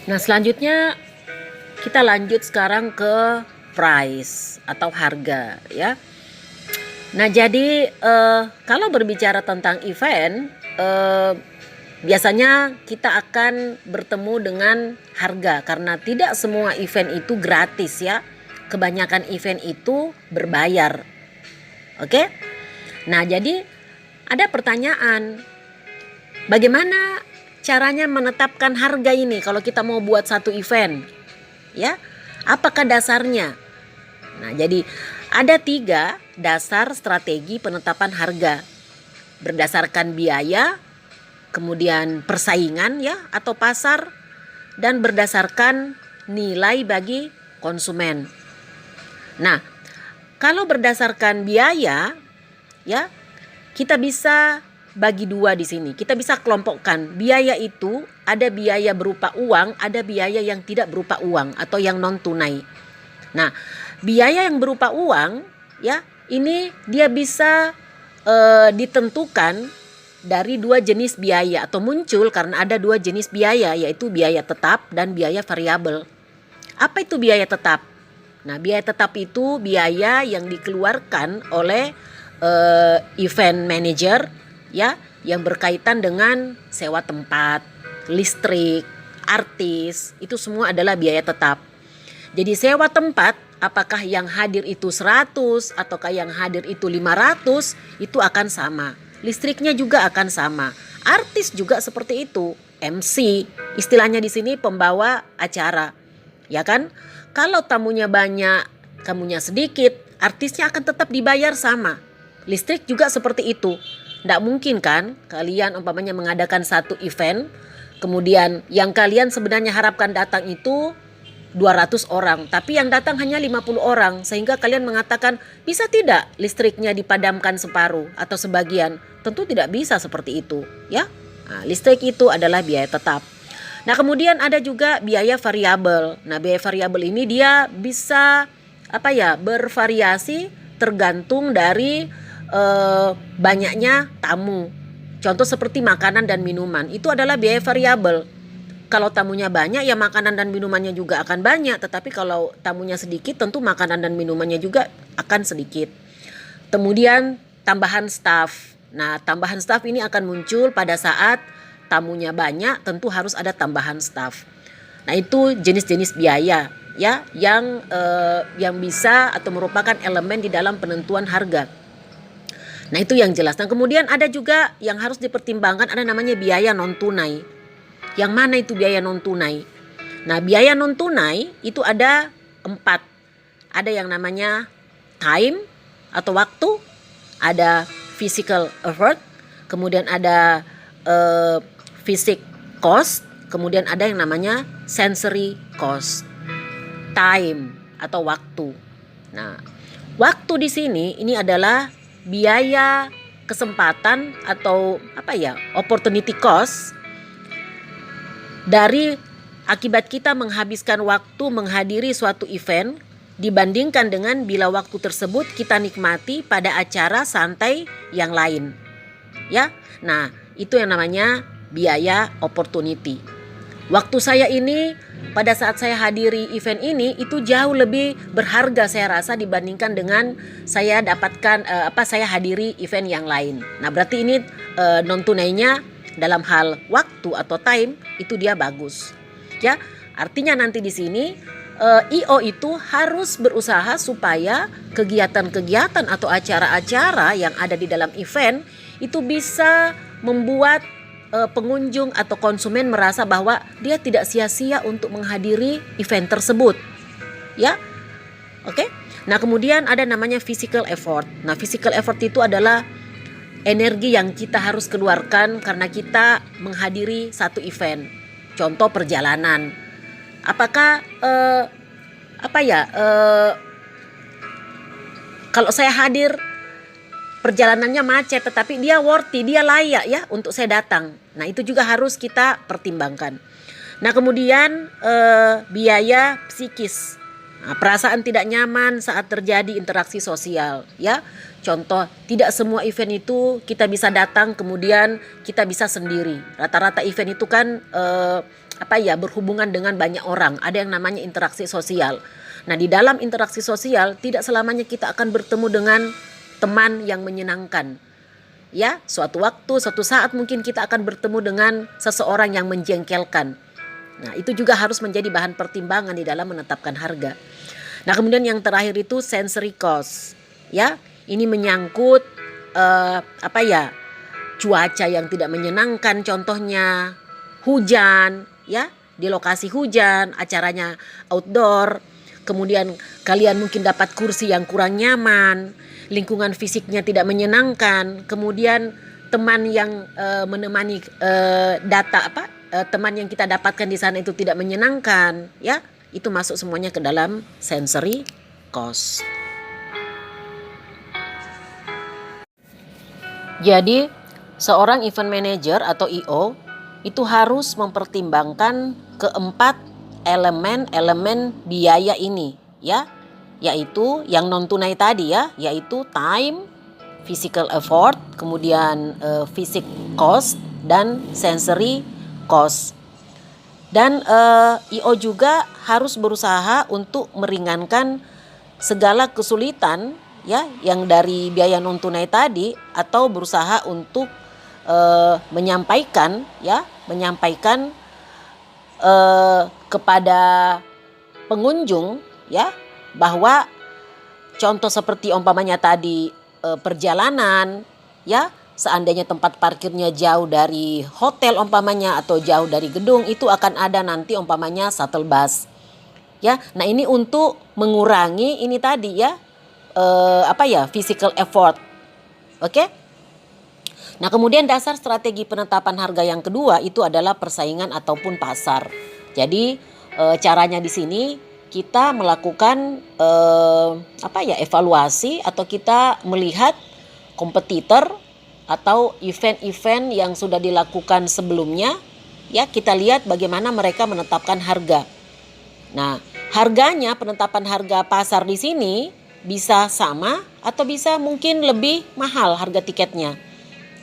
Nah, selanjutnya kita lanjut sekarang ke price atau harga ya. Nah, jadi kalau berbicara tentang event, biasanya kita akan bertemu dengan harga karena tidak semua event itu gratis ya. Kebanyakan event itu berbayar. Oke? Nah, jadi ada pertanyaan, bagaimana caranya menetapkan harga ini kalau kita mau buat satu event? Ya, apakah dasarnya? Nah, jadi ada 3 dasar strategi penetapan harga. Berdasarkan biaya, kemudian persaingan ya atau pasar, dan berdasarkan nilai bagi konsumen. Nah, kalau berdasarkan biaya ya, kita bisa bagi 2 di sini. Kita bisa kelompokkan. Biaya itu ada biaya berupa uang, ada biaya yang tidak berupa uang atau yang non tunai. Nah, biaya yang berupa uang ya, ini dia bisa ditentukan dari 2 jenis biaya atau muncul karena ada 2 jenis biaya, yaitu biaya tetap dan biaya variabel. Apa itu biaya tetap? Nah, biaya tetap itu biaya yang dikeluarkan oleh event manager ya, yang berkaitan dengan sewa tempat, listrik, artis, itu semua adalah biaya tetap. Jadi sewa tempat, apakah yang hadir itu 100 ataukah yang hadir itu 500, itu akan sama. Listriknya juga akan sama. Artis juga seperti itu. MC, istilahnya di sini pembawa acara. Ya kan? Kalau tamunya banyak, tamunya sedikit, artisnya akan tetap dibayar sama. Listrik juga seperti itu. Tidak mungkin kan kalian umpamanya mengadakan satu event, kemudian yang kalian sebenarnya harapkan datang itu 200 orang, tapi yang datang hanya 50 orang, sehingga kalian mengatakan bisa tidak listriknya dipadamkan separuh atau sebagian. Tentu tidak bisa seperti itu ya. Nah, listrik itu adalah biaya tetap. Nah, kemudian ada juga biaya variabel. Nah, biaya variabel ini dia bisa bervariasi tergantung dari banyaknya tamu. Contoh seperti makanan dan minuman, itu adalah biaya variabel. Kalau tamunya banyak ya makanan dan minumannya juga akan banyak, tetapi kalau tamunya sedikit tentu makanan dan minumannya juga akan sedikit. Kemudian tambahan staf. Nah, tambahan staf ini akan muncul pada saat tamunya banyak, tentu harus ada tambahan staf. Nah, itu jenis-jenis biaya ya yang bisa atau merupakan elemen di dalam penentuan harga. Nah, itu yang jelas. Nah, kemudian ada juga yang harus dipertimbangkan, ada namanya biaya non tunai. Yang mana itu biaya non tunai? Nah, biaya non tunai itu ada 4. Ada yang namanya time atau waktu, ada physical effort, kemudian ada physic cost, kemudian ada yang namanya sensory cost. Time atau waktu. Nah, waktu di sini ini adalah biaya kesempatan atau opportunity cost dari akibat kita menghabiskan waktu menghadiri suatu event dibandingkan dengan bila waktu tersebut kita nikmati pada acara santai yang lain. Ya. Nah, itu yang namanya biaya opportunity. Waktu saya ini pada saat saya hadiri event ini itu jauh lebih berharga saya rasa dibandingkan dengan saya dapatkan saya hadiri event yang lain. Nah, berarti ini non tunainya dalam hal waktu atau time itu dia bagus. Ya, artinya nanti di sini IO itu harus berusaha supaya kegiatan-kegiatan atau acara-acara yang ada di dalam event itu bisa membuat pengunjung atau konsumen merasa bahwa dia tidak sia-sia untuk menghadiri event tersebut. Ya. Oke. Nah, kemudian ada namanya physical effort. Nah, physical effort itu adalah energi yang kita harus keluarkan karena kita menghadiri satu event. Contoh perjalanan. Apakah kalau saya hadir perjalanannya macet tetapi dia worthy, dia layak ya untuk saya datang. Nah, itu juga harus kita pertimbangkan. Nah, kemudian biaya psikis. Nah, perasaan tidak nyaman saat terjadi interaksi sosial ya. Contoh, tidak semua event itu kita bisa datang kemudian kita bisa sendiri. Rata-rata event itu kan berhubungan dengan banyak orang, ada yang namanya interaksi sosial. Nah, di dalam interaksi sosial tidak selamanya kita akan bertemu dengan teman yang menyenangkan. Ya, suatu waktu, suatu saat mungkin kita akan bertemu dengan seseorang yang menjengkelkan. Nah, itu juga harus menjadi bahan pertimbangan di dalam menetapkan harga. Nah, kemudian yang terakhir itu sensory cost. Ya, ini menyangkut cuaca yang tidak menyenangkan, contohnya hujan, ya, di lokasi hujan, acaranya outdoor. Kemudian kalian mungkin dapat kursi yang kurang nyaman, lingkungan fisiknya tidak menyenangkan, kemudian teman yang menemani teman yang kita dapatkan di sana itu tidak menyenangkan, ya, itu masuk semuanya ke dalam sensory cost. Jadi seorang event manager atau IO itu harus mempertimbangkan keempat elemen biaya ini, ya, yaitu yang non tunai tadi, ya, yaitu time, physical effort, kemudian physic cost dan sensory cost. Dan IO juga harus berusaha untuk meringankan segala kesulitan, ya, yang dari biaya non tunai tadi, atau berusaha untuk menyampaikan kepada pengunjung, ya, bahwa contoh seperti umpamanya tadi perjalanan, ya, seandainya tempat parkirnya jauh dari hotel umpamanya atau jauh dari gedung, itu akan ada nanti umpamanya shuttle bus, ya. Nah, ini untuk mengurangi ini tadi, ya, physical effort. Oke? Nah, kemudian dasar strategi penetapan harga yang kedua itu adalah persaingan ataupun pasar. Jadi caranya di sini kita melakukan evaluasi, atau kita melihat kompetitor atau event-event yang sudah dilakukan sebelumnya, ya, kita lihat bagaimana mereka menetapkan harga. Nah, harganya, penetapan harga pasar di sini bisa sama atau bisa mungkin lebih mahal harga tiketnya.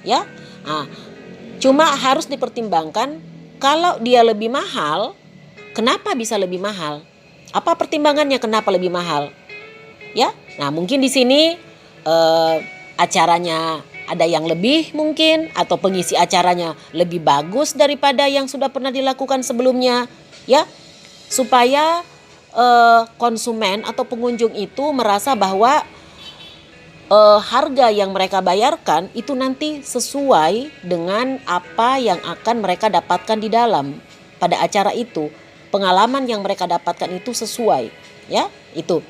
Ya, nah, cuma harus dipertimbangkan kalau dia lebih mahal, kenapa bisa lebih mahal? Apa pertimbangannya kenapa lebih mahal? Ya, nah mungkin di sini acaranya ada yang lebih mungkin, atau pengisi acaranya lebih bagus daripada yang sudah pernah dilakukan sebelumnya, ya, supaya konsumen atau pengunjung itu merasa bahwa harga yang mereka bayarkan itu nanti sesuai dengan apa yang akan mereka dapatkan di dalam pada acara itu. Pengalaman yang mereka dapatkan itu sesuai, ya, itu.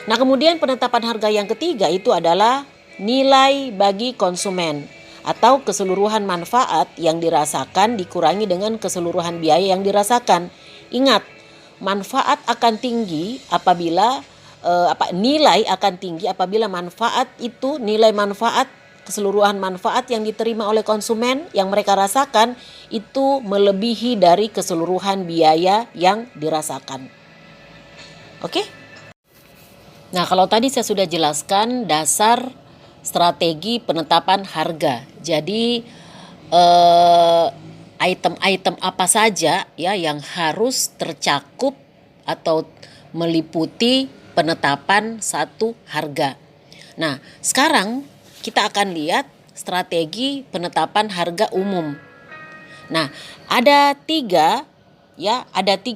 Nah, kemudian penetapan harga yang ketiga itu adalah nilai bagi konsumen atau keseluruhan manfaat yang dirasakan dikurangi dengan keseluruhan biaya yang dirasakan. Ingat, manfaat akan tinggi apabila nilai akan tinggi apabila manfaat itu, nilai manfaat, keseluruhan manfaat yang diterima oleh konsumen yang mereka rasakan itu melebihi dari keseluruhan biaya yang dirasakan. Oke? Nah, kalau tadi saya sudah jelaskan dasar strategi penetapan harga. Jadi item-item apa saja, ya, yang harus tercakup atau meliputi penetapan satu harga. Nah, sekarang kita akan lihat strategi penetapan harga umum. Nah, ada tiga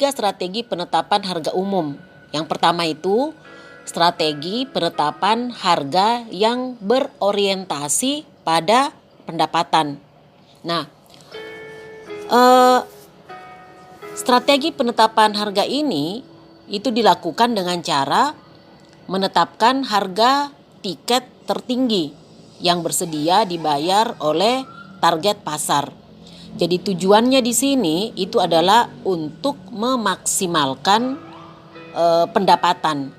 strategi penetapan harga umum. Yang pertama itu strategi penetapan harga yang berorientasi pada pendapatan. Nah, strategi penetapan harga ini itu dilakukan dengan cara menetapkan harga tiket tertinggi yang bersedia dibayar oleh target pasar. Jadi tujuannya di sini itu adalah untuk memaksimalkan pendapatan.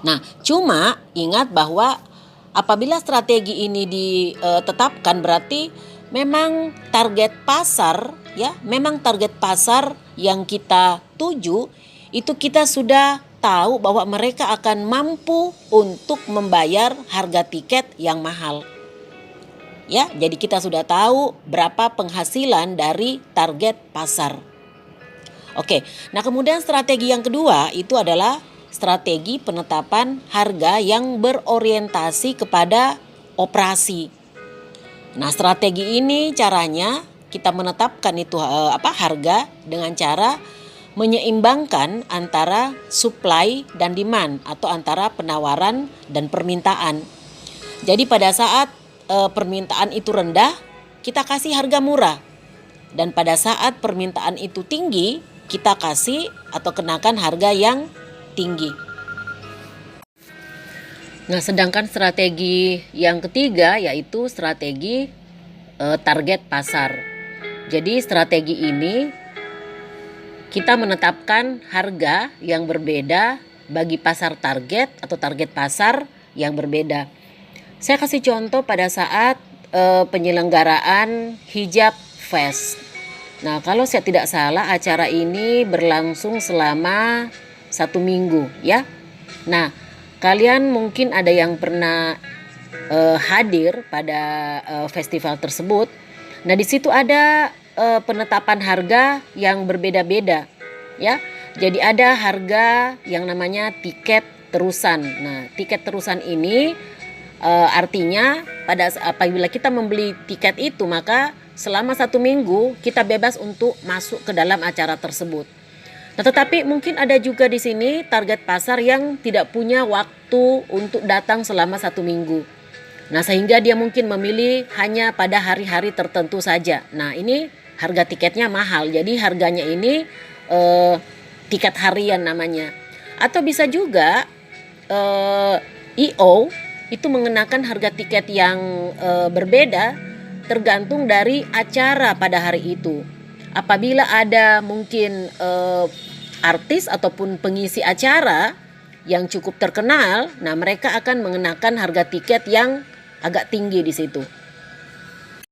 Nah, cuma ingat bahwa apabila strategi ini ditetapkan berarti memang target pasar, ya, memang target pasar yang kita tuju itu kita sudah tahu bahwa mereka akan mampu untuk membayar harga tiket yang mahal. Ya, jadi kita sudah tahu berapa penghasilan dari target pasar. Oke, nah kemudian strategi yang kedua itu adalah strategi penetapan harga yang berorientasi kepada operasi. Nah, strategi ini caranya kita menetapkan itu harga dengan cara menyeimbangkan antara supply dan demand atau antara penawaran dan permintaan. Jadi pada saat permintaan itu rendah, kita kasih harga murah. Dan pada saat permintaan itu tinggi, kita kasih atau kenakan harga yang tinggi. Nah, sedangkan strategi yang ketiga yaitu strategi target pasar. Jadi strategi ini kita menetapkan harga yang berbeda bagi pasar target atau target pasar yang berbeda. Saya kasih contoh pada saat penyelenggaraan Hijab Fest. Nah, kalau saya tidak salah acara ini berlangsung selama 1 minggu ya. Nah, kalian mungkin ada yang pernah hadir pada festival tersebut. Nah, di situ ada penetapan harga yang berbeda-beda ya. Jadi ada harga yang namanya tiket terusan. Nah, tiket terusan ini artinya apabila kita membeli tiket itu maka selama 1 minggu kita bebas untuk masuk ke dalam acara tersebut. Nah, tetapi mungkin ada juga di sini target pasar yang tidak punya waktu untuk datang selama 1 minggu. Nah, sehingga dia mungkin memilih hanya pada hari-hari tertentu saja. Nah, ini harga tiketnya mahal. Jadi harganya ini tiket harian namanya. Atau bisa juga EO itu mengenakan harga tiket yang berbeda tergantung dari acara pada hari itu. Apabila ada mungkin artis ataupun pengisi acara yang cukup terkenal, nah mereka akan mengenakan harga tiket yang agak tinggi di situ.